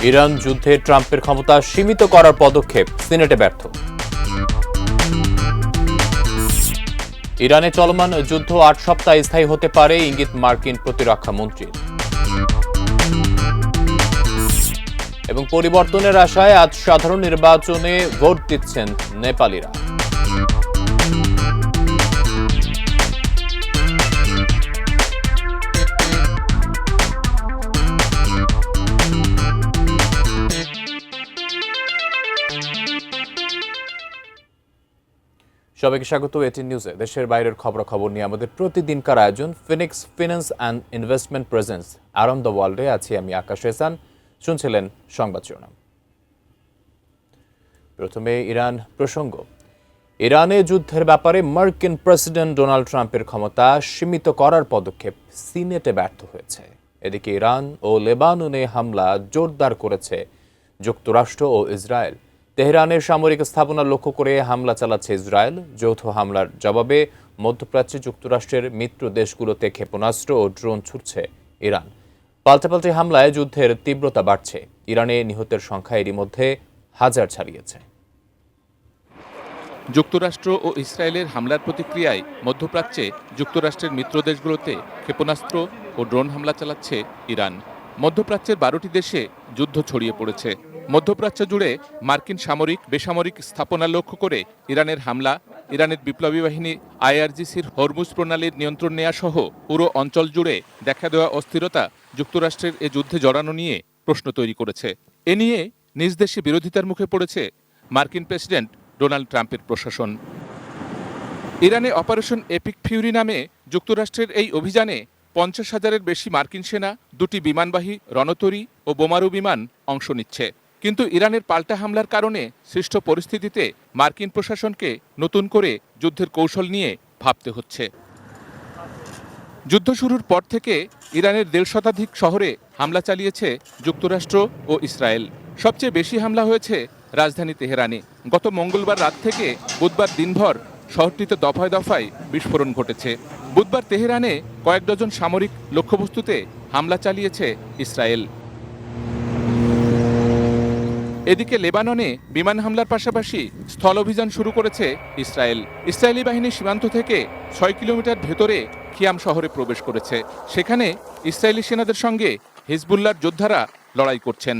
Iran যুদ্ধে ট্রাম্পের ক্ষমতা সীমিত করার পদক্ষেপ সিনেটে ব্যর্থ। ইরানে চলমান যুদ্ধ ৮ সপ্তাহ স্থায়ী হতে পারে, ইঙ্গিত মার্কিন প্রতিরক্ষা মন্ত্রীর। এবং পরিবর্তনের আশায় আজ সাধারণ নির্বাচনে ভোট দিচ্ছেন নেপালিরা। সবাইকে স্বাগত এটিএন নিউজে। দেশের বাইরের খবরাখবর নিয়ে আমাদের প্রতিদিনকার আয়োজন Phoenix finance and investment presence around the ওয়ার্ল্ডে। আছি আমি আকাশ এহসান। শুনছিলেন সংবাদ শিরোনাম। প্রথমে ইরান প্রসঙ্গ। ইরানে যুদ্ধের ব্যাপারে মার্কিন প্রেসিডেন্ট ডোনাল্ড ট্রাম্পের ক্ষমতা সীমিত করার পদক্ষেপ সিনেটে ব্যর্থ হয়েছে। এদিকে ইরান ও লেবাননে হামলা জোরদার করেছে যুক্তরাষ্ট্র ও ইসরায়েল। তেহরানের সামরিক স্থাপনা লক্ষ্য করে হামলা চালাচ্ছে ইসরায়েল। যৌথ হামলার জবাবে মধ্যপ্রাচ্যে যুক্তরাষ্ট্রের মিত্র দেশগুলোতে ক্ষেপণাস্ত্র ও ড্রোন ছুটছে ইরান। পাল্টাপাল্টি হামলায় যুদ্ধের তীব্রতা বাড়ছে। ইরানে নিহতের সংখ্যা এরই মধ্যে 1000 ছাড়িয়েছে। যুক্তরাষ্ট্র ও ইসরায়েলের হামলার প্রতিক্রিয়ায় মধ্যপ্রাচ্যে যুক্তরাষ্ট্রের মিত্র দেশগুলোতে ক্ষেপণাস্ত্র ও ড্রোন হামলা চালাচ্ছে ইরান। মধ্যপ্রাচ্যের 12টি দেশে যুদ্ধ ছড়িয়ে পড়েছে। মধ্যপ্রাচ্য জুড়ে মার্কিন সামরিক বেসামরিক স্থাপনা লক্ষ্য করে ইরানের হামলা, ইরানের বিপ্লবী বাহিনী আইআরজিসির হরমুজ প্রণালীর নিয়ন্ত্রণ নেওয়া সহ পুরো অঞ্চল জুড়ে দেখা দেওয়া অস্থিরতা যুক্তরাষ্ট্রের এ যুদ্ধে জড়ানো নিয়ে প্রশ্ন তৈরি করেছে। এ নিয়ে নিজ দেশে বিরোধিতার মুখে পড়েছে মার্কিন প্রেসিডেন্ট ডোনাল্ড ট্রাম্পের প্রশাসন। ইরানে অপারেশন এপিক ফিউরি নামে যুক্তরাষ্ট্রের এই অভিযানে 50,000-এর বেশি মার্কিন সেনা, 2টি বিমানবাহী রণতরী ও বোমারু বিমান অংশ নিচ্ছে। কিন্তু ইরানের পাল্টা হামলার কারণে সৃষ্ট পরিস্থিতিতে মার্কিন প্রশাসনকে নতুন করে যুদ্ধের কৌশল নিয়ে ভাবতে হচ্ছে। যুদ্ধ শুরুর পর থেকে ইরানের 1.5 শতাধিক শহরে হামলা চালিয়েছে যুক্তরাষ্ট্র ও ইসরায়েল। সবচেয়ে বেশি হামলা হয়েছে রাজধানী তেহরানে। গত মঙ্গলবার রাত থেকে বুধবার দিনভর শহরটিতে দফায় দফায় বিস্ফোরণ ঘটেছে। বুধবার তেহরানে কয়েক ডজন সামরিক লক্ষ্যবস্তুতে হামলা চালিয়েছে ইসরায়েল। এদিকে লেবাননে বিমান হামলার পাশাপাশি স্থল অভিযান শুরু করেছে ইসরায়েল। ইসরায়েলি বাহিনী সীমান্ত থেকে 6 কিলোমিটার ভেতরে খিয়াম শহরে প্রবেশ করেছে। সেখানে ইসরায়েলি সেনাদের সঙ্গে হিজবুল্লাহর যোদ্ধারা লড়াই করছেন।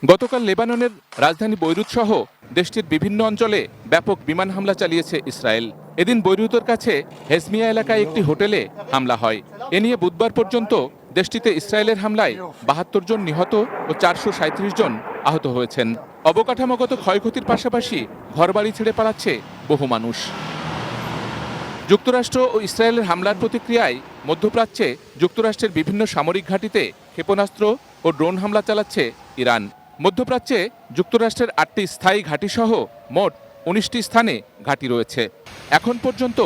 গতকাল লেবাননের রাজধানী বৈরুত সহ দেশটির বিভিন্ন অঞ্চলে ব্যাপক বিমান হামলা চালিয়েছে ইসরায়েল। এদিন বৈরুতের কাছে হেজমিয়া এলাকায় একটি হোটেলে হামলা হয়। এ নিয়ে বুধবার পর্যন্ত দেশটিতে ইসরায়েলের হামলায় 72 জন নিহত ও 437 জন আহত হয়েছেন। অবকাঠামোগত ক্ষয়ক্ষতির পাশাপাশি ঘরবাড়ি ছেড়ে পালাচ্ছে বহু মানুষ। যুক্তরাষ্ট্র ও ইসরায়েলের হামলার প্রতিক্রিয়ায় মধ্যপ্রাচ্যে যুক্তরাষ্ট্রের বিভিন্ন সামরিক ঘাঁটিতে ক্ষেপণাস্ত্র ও ড্রোন হামলা চালাচ্ছে ইরান। মধ্যপ্রাচ্যে যুক্তরাষ্ট্রের 8টি স্থায়ী ঘাঁটিসহ মোট 19টি স্থানে ঘাঁটি রয়েছে। এখন পর্যন্ত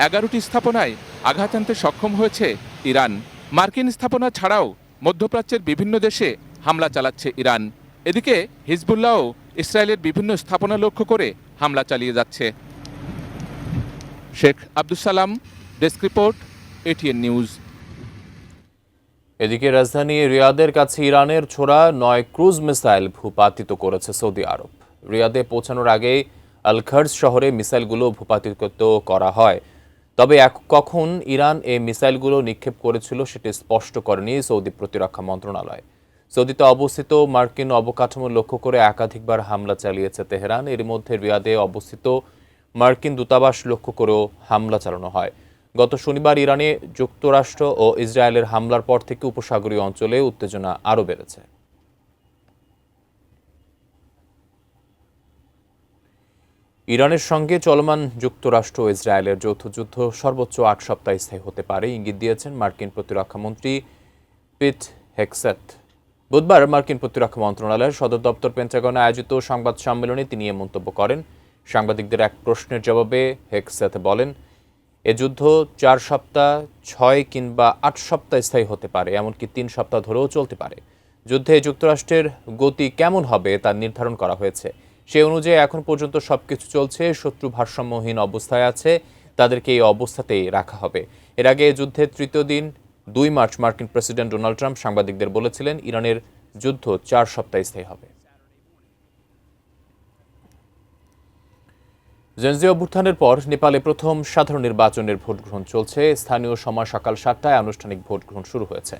11টি স্থাপনায় আঘাত আনতে সক্ষম হয়েছে ইরান। মার্কিন স্থাপনা ছাড়াও মধ্যপ্রাচ্যের বিভিন্ন দেশে হামলা চালাচ্ছে ইরান। এদিকে হিজবুল্লাহও ইসরায়েলের বিভিন্ন স্থাপনা লক্ষ্য করে হামলা চালিয়ে যাচ্ছে। Sheikh Abdus Salam, desk report, ATN news. এদিকে রাজধানী রিয়াদের কাছে ইরানের ছোড়া 9 ক্রুজ মিসাইল ভূপাতিত করেছে সৌদি আরব। রিয়াদে পৌঁছানোর আগেই আল খার্জ শহরে মিসাইলগুলো ভূপাতিত করা হয়। তবে কখন ইরান এই মিসাইলগুলো নিক্ষেপ করেছিল সেটি স্পষ্ট করেনি সৌদি প্রতিরক্ষা মন্ত্রণালয়। সৌদিতে অবস্থিত মার্কিন অবকাঠামো লক্ষ্য করে একাধিকবার হামলা চালিয়েছে তেহরান। এর মধ্যে রিয়াদে অবস্থিত মার্কিন দূতাবাস লক্ষ্য করেও হামলা চালানো হয়। গত শনিবার ইরানে যুক্তরাষ্ট্র ও ইসরায়েলের হামলার পর থেকে উপসাগরীয় অঞ্চলে উত্তেজনা আরও বেড়েছে। ইরানের সঙ্গে চলমান যুক্তরাষ্ট্র ও ইসরায়েলের যৌথ যুদ্ধ সর্বোচ্চ 8 সপ্তাহ স্থায়ী হতে পারে, ইঙ্গিত দিয়েছেন মার্কিন প্রতিরক্ষা মন্ত্রী পিট হেগসেথ। বুধবার মার্কিন প্রতিরক্ষা মন্ত্রণালয়ের সদর দপ্তর পেন্টাগনে আয়োজিত সংবাদ সম্মেলনে তিনি এ মন্তব্য করেন। সাংবাদিকদের এক প্রশ্নের জবাবে হেগসেথ বলেন, এ যুদ্ধ 4 সপ্তাহ, 6 কিংবা 8 সপ্তাহ স্থায়ী হতে পারে, এমনকি 3 সপ্তাহ ধরেও চলতে পারে। যুদ্ধে যুক্তরাষ্ট্রের গতি কেমন হবে তা নির্ধারণ করা হয়েছে। সেই অনুযায়ী এখন পর্যন্ত সবকিছু চলছে। শত্রু ভারসাম্যহীন অবস্থায় আছে, তাদেরকে এই অবস্থাতেই রাখা হবে। এর আগে যুদ্ধের তৃতীয় দিন 2 মার্চ মার্কিন প্রেসিডেন্ট ডোনাল্ড ট্রাম্প সাংবাদিকদের বলেছিলেন ইরানের যুদ্ধ 4 সপ্তাহ স্থায়ী হবে। জেনজি অভ্যুত্থানের পর নেপালে প্রথম সাধারণ নির্বাচনের ভোট গ্রহণ চলছে। স্থানীয় সময় সকাল 7টায় আনুষ্ঠানিক ভোট গ্রহণ শুরু হয়েছে,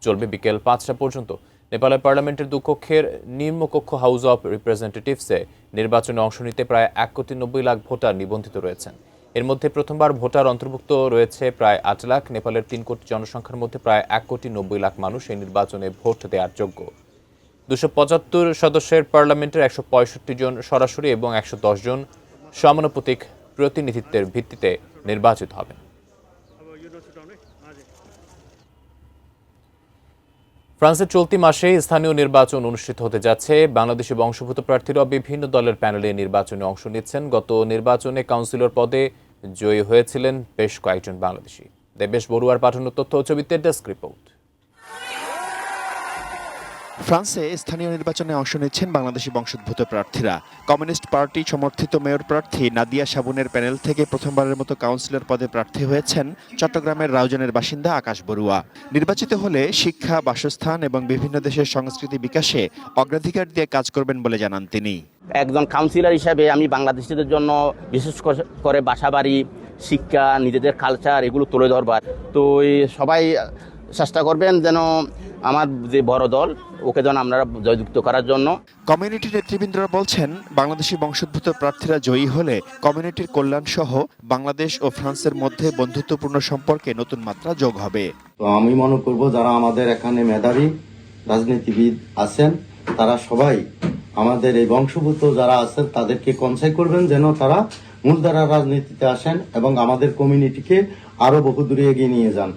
চলবে বিকেল 5টা পর্যন্ত। নেপালের পার্লামেন্টের দুকক্ষের নিম্নকক্ষ হাউস অব রিপ্রেজেন্টেটিভসে নির্বাচনে অংশ নিতে প্রায় 1,90,00,000 ভোটার নিবন্ধিত রয়েছেন। এর মধ্যে প্রথমবার ভোটার অন্তর্ভুক্ত রয়েছে প্রায় 8 লাখ। নেপালের 3 কোটি জনসংখ্যার মধ্যে প্রায় 1,90,00,000 মানুষ এই নির্বাচনে ভোট দেওয়ার যোগ্য। 275 সদস্যের পার্লামেন্টের 165 জন সরাসরি এবং 110 জন সমানুপাতিক প্রতিনিধিত্বের ভিত্তিতে নির্বাচিত হবেন। ফ্রান্সে চলতি মাসে স্থানীয় নির্বাচন অনুষ্ঠিত হতে যাচ্ছে। বাংলাদেশি বংশোদ্ভূত প্রার্থীরা বিভিন্ন দলের প্যানেলে নির্বাচনে অংশ নিচ্ছেন। গত নির্বাচনে কাউন্সিলর পদে জয়ী হয়েছিলেন বেশ কয়েকজন বাংলাদেশি। দেবেশ বড়ুয়ার পাঠানো তথ্য ও ছবিতে ডেস্ক রিপোর্ট। ফ্রান্সে স্থানীয় নির্বাচনে অংশ নিচ্ছেন বাংলাদেশি বংশোদ্ভূত প্রার্থীরা। কমিউনিস্ট পার্টি সমর্থিত মেয়র প্রার্থী নাদিয়া সাবুনের প্যানেল থেকে প্রথমবারের মতো কাউন্সিলর পদে প্রার্থী হয়েছেন চট্টগ্রামের রাউজানের বাসিন্দা আকাশ বড়ুয়া। নির্বাচিত হলে শিক্ষা, বাসস্থান এবং বিভিন্ন দেশের সংস্কৃতি বিকাশে অগ্রাধিকার দিয়ে কাজ করবেন বলে জানান তিনি। একজন কাউন্সিলর হিসাবে আমি বাংলাদেশিদের জন্য বিশেষ করে বাসাবাড়ি, শিক্ষা, নিজেদের কালচার এগুলো তুলে ধরবার। তো সবাই চেষ্টা করবেন যেন আমার যে বড় দল ওকে যেন আমরা জয়যুক্ত করার জন্য। কমিউনিটি নেতৃবৃন্দরা বলছেন, বাংলাদেশি বংশোদ্ভূত প্রার্থীরা জয়ী হলে কমিউনিটির কল্যাণ সহ বাংলাদেশ ও ফ্রান্সের মধ্যে বন্ধুত্বপূর্ণ সম্পর্কে নতুন মাত্রা যোগ হবে। তো আমি মনে করব যারা আমাদের এখানে মেধাবী রাজনীতিবিদ আছেন তারা সবাই আমাদের এই বংশোদ্ভূত যারা আছেন তাদেরকে কনসাই করবেন যেন তারা মূলধারা রাজনীতিতে আসেন এবং আমাদের কমিউনিটিকে আরো বহু দূরে এগিয়ে নিয়ে যান।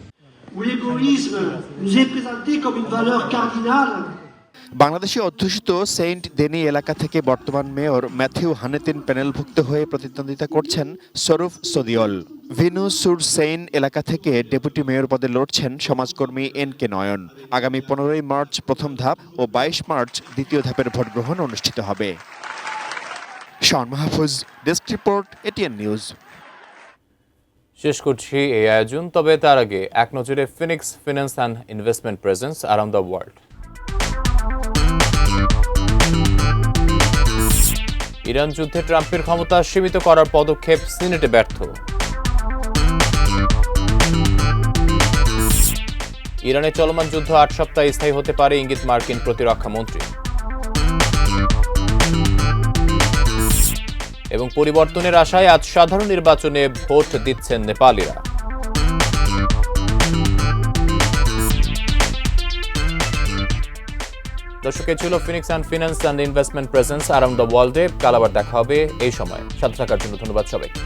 বাংলাদেশে অধ্যুষিত সেন্ট দেনি এলাকা থেকে বর্তমান মেয়র ম্যাথিউ হানেতিন প্যানেলভুক্ত হয়ে প্রতিদ্বন্দ্বিতা করছেন সরুফ সদিয়ল। ভিনু সুর সেইন এলাকা থেকে ডেপুটি মেয়র পদে লড়ছেন সমাজকর্মী এন.কে. নয়ন। আগামী 15 মার্চ প্রথম ধাপ ও 22 মার্চ দ্বিতীয় ধাপের ভোট গ্রহণ অনুষ্ঠিত হবে। Shaon Mahfuz, desk report, ATN news. শেষ করছি এই আয়োজন, তবে তার আগে এক নজরে Phoenix finance and investment presence around the world. Iran যুদ্ধে ট্রাম্পের ক্ষমতা সীমিত করার পদক্ষেপ সিনেটে ব্যর্থ। ইরানে চলমান যুদ্ধ 8 সপ্তাহ স্থায়ী হতে পারে, ইঙ্গিত মার্কিন প্রতিরক্ষা মন্ত্রী। এবং পরিবর্তনের আশায় আজ সাধারণ নির্বাচনে ভোট দিচ্ছেন নেপালিরা। দর্শক, ছিল Phoenix and finance and investment presence around the ওয়ার্ল্ডে। কাল আবার দেখা হবে এই সময়। সাথে থাকার জন্য ধন্যবাদ সবাইকে।